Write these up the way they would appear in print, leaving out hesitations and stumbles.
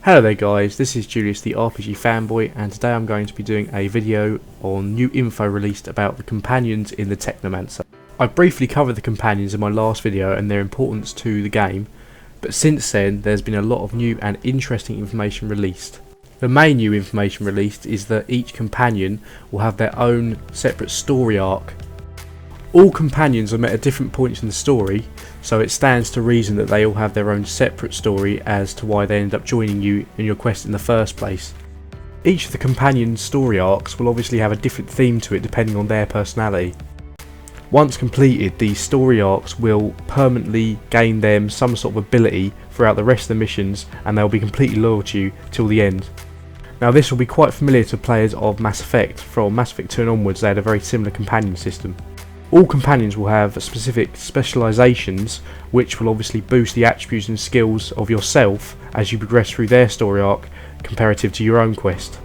Hello there guys, this is Julius the RPG fanboy, and today I'm going to be doing a video on new info released about the companions in the Technomancer. I briefly covered the companions in my last video and their importance to the game, but since then there's been a lot of new and interesting information released. The main new information released is that each companion will have their own separate story arc. All companions are met at different points in the story, so it stands to reason that they all have their own separate story as to why they end up joining you in your quest in the first place. Each of the companions' story arcs will obviously have a different theme to it depending on their personality. Once completed, these story arcs will permanently gain them some sort of ability throughout the rest of the missions, and they'll be completely loyal to you till the end. Now this will be quite familiar to players of Mass Effect. From Mass Effect 2 and onwards they had a very similar companion system. All companions will have specific specialisations which will obviously boost the attributes and skills of yourself as you progress through their story arc comparative to your own quest.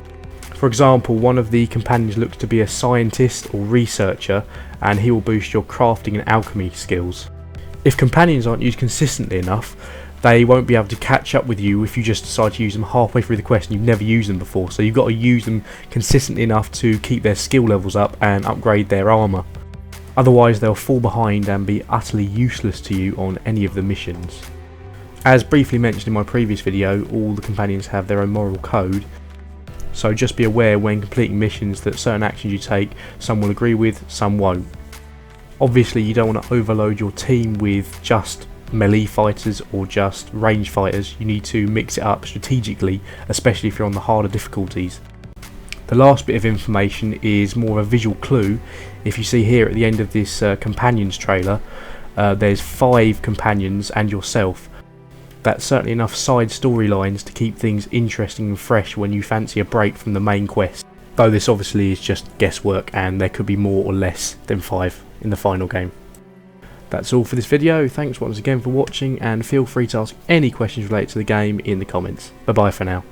For example, one of the companions looks to be a scientist or researcher, and he will boost your crafting and alchemy skills. If companions aren't used consistently enough, they won't be able to catch up with you if you just decide to use them halfway through the quest and you've never used them before, so you've got to use them consistently enough to keep their skill levels up and upgrade their armour. Otherwise they'll fall behind and be utterly useless to you on any of the missions. As briefly mentioned in my previous video, all the companions have their own moral code, so just be aware when completing missions that certain actions you take, some will agree with, some won't. Obviously you don't want to overload your team with just melee fighters or just range fighters. You need to mix it up strategically, especially if you're on the harder difficulties. The last bit of information is more of a visual clue. If you see here at the end of this companions trailer, there's 5 companions and yourself. That's certainly enough side storylines to keep things interesting and fresh when you fancy a break from the main quest. Though this obviously is just guesswork and there could be more or less than 5 in the final game. That's all for this video. Thanks once again for watching, and feel free to ask any questions related to the game in the comments. Bye bye for now.